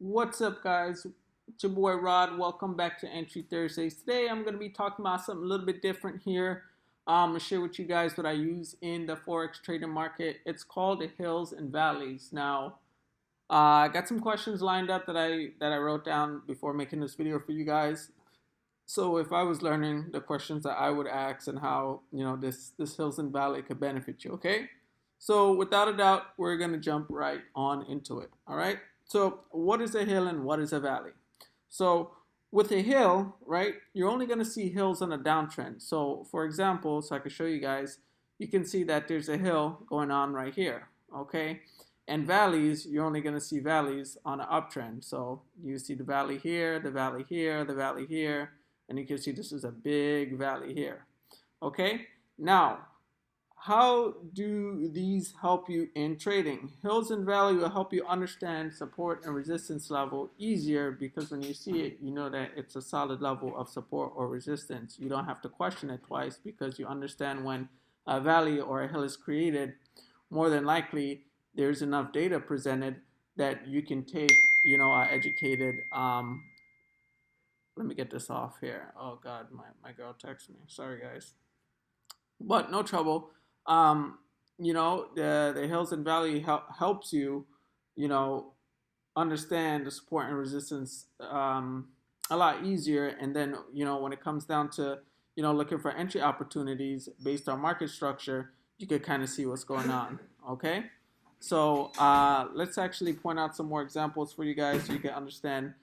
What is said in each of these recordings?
What's up, guys? It's your boy Rod. Welcome back to Entry Thursdays. Today, I'm going to be talking about something a little bit different here. I'm going to share with you guys what I use in the Forex trading market. It's called the hills and valleys. Now, I got some questions lined up that I wrote down before making this video for you guys. So, if I was learning the questions that I would ask and how this hills and valley could benefit you, okay? So, without a doubt, we're going to jump right on into it. All right. So what is a hill and what is a valley? So with a hill, right, you're only going to see hills on a downtrend. So for example, so I can show you guys, you can see that there's a hill going on right here, okay? And valleys, you're only going to see valleys on an uptrend. So you see the valley here, the valley here, the valley here, and you can see this is a big valley here, okay? Now, how do these help you in trading? Hills and valley will help you understand support and resistance level easier because when you see it, you know that it's a solid level of support or resistance. You don't have to question it twice because you understand when a valley or a hill is created, more than likely there's enough data presented that you can take, an educated, let me get this off here. Oh God, my girl texted me. Sorry guys. But no trouble. The hills and valley helps you, you know, understand the support and resistance a lot easier. And then, when it comes down to, looking for entry opportunities based on market structure, you could kind of see what's going on. Okay. So let's actually point out some more examples for you guys so you can understand,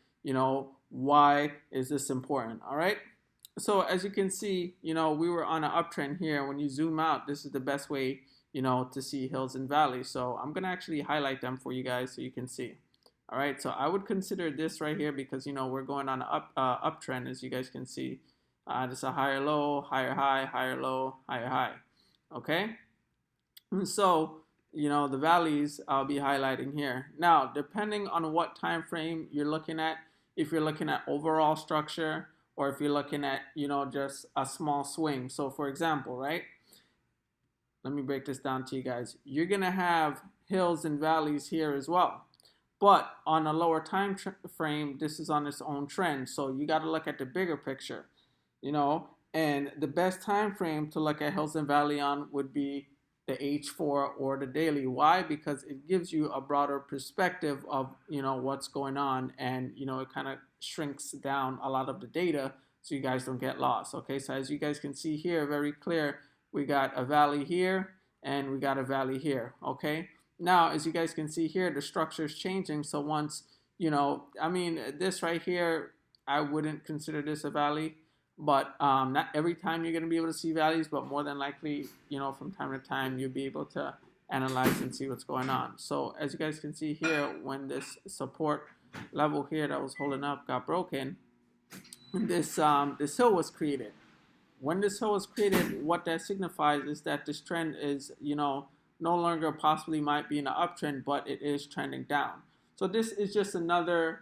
why is this important. All right. So as you can see, we were on an uptrend here. When you zoom out, this is the best way, to see hills and valleys. So I'm going to actually highlight them for you guys so you can see. All right, so I would consider this right here because, we're going on an uptrend, as you guys can see. This is a higher low, higher high, higher low, higher high. Okay, and so, the valleys I'll be highlighting here. Now, depending on what time frame you're looking at, if you're looking at overall structure, or if you're looking at, just a small swing. So for example, right, let me break this down to you guys. You're going to have hills and valleys here as well. But on a lower time frame, this is on its own trend. So you got to look at the bigger picture, and the best time frame to look at hills and valley on would be the H4 or the daily. Why? Because it gives you a broader perspective of, what's going on, and, it kind of shrinks down a lot of the data so you guys don't get lost. Okay, so as you guys can see here, very clear, we got a valley here and we got a valley here. Okay, now as you guys can see here, the structure is changing. So once, this right here, I wouldn't consider this a valley, but not every time you're going to be able to see valleys, but more than likely, from time to time, you'll be able to analyze and see what's going on. So as you guys can see here, when this support level here that was holding up got broken, this hill was created. When this hill was created, what that signifies is that this trend is, no longer possibly might be in an uptrend, but it is trending down. So this is just another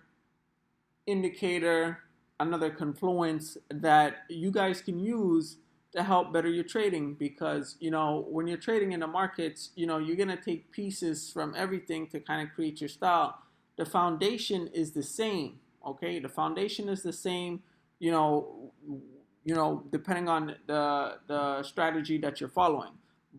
indicator, another confluence that you guys can use to help better your trading, because when you're trading in the markets, you're going to take pieces from everything to kind of create your style. The foundation is the same. Okay, the foundation is the same, depending on the strategy that you're following.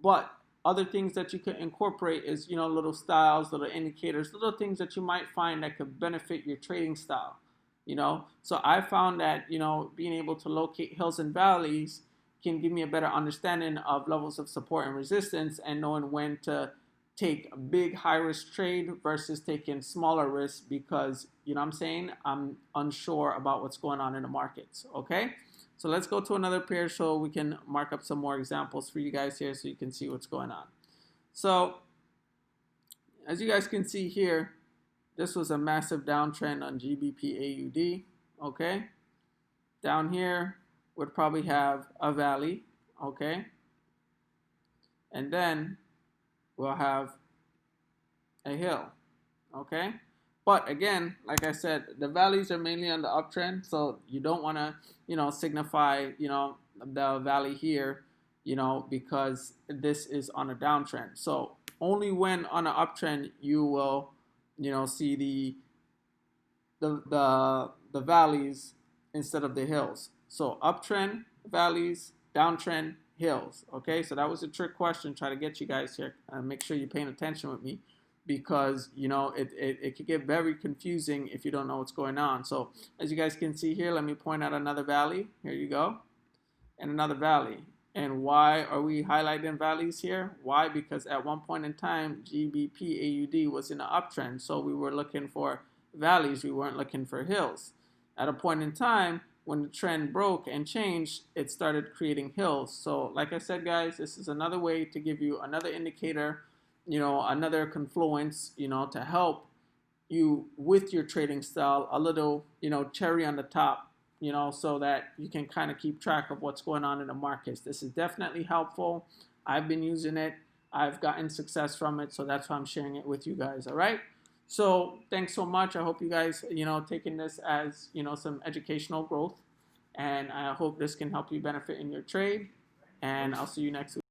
But other things that you can incorporate is, little styles, little indicators, little things that you might find that could benefit your trading style. So I found that, being able to locate hills and valleys can give me a better understanding of levels of support and resistance, and knowing when to take a big high risk trade versus taking smaller risks, because I'm unsure about what's going on in the markets. Okay, so let's go to another pair so we can mark up some more examples for you guys here so you can see what's going on. So as you guys can see here, this was a massive downtrend on GBP AUD. Okay, down here would probably have a valley. Okay, and then we'll have a hill. Okay, but again, like I said, the valleys are mainly on the uptrend, so you don't want to signify the valley here, because this is on a downtrend. So only when on an uptrend you will see the valleys instead of the hills. So uptrend, valleys, downtrend, hills. Okay, so that was a trick question. Try to get you guys here. Make sure you're paying attention with me, because it could get very confusing if you don't know what's going on. So as you guys can see here, let me point out another valley. Here you go, and another valley. And why are we highlighting valleys here? Why? Because at one point in time, GBP AUD was in an uptrend, so we were looking for valleys. We weren't looking for hills. At a point in time, when the trend broke and changed, it started creating hills. So like I said, guys, this is another way to give you another indicator, another confluence, to help you with your trading style, a little, cherry on the top, so that you can kind of keep track of what's going on in the markets. This is definitely helpful. I've been using it. I've gotten success from it, so that's why I'm sharing it with you guys. All right. So thanks so much. I hope you guys, taking this as, some educational growth, and I hope this can help you benefit in your trade. And I'll see you next week.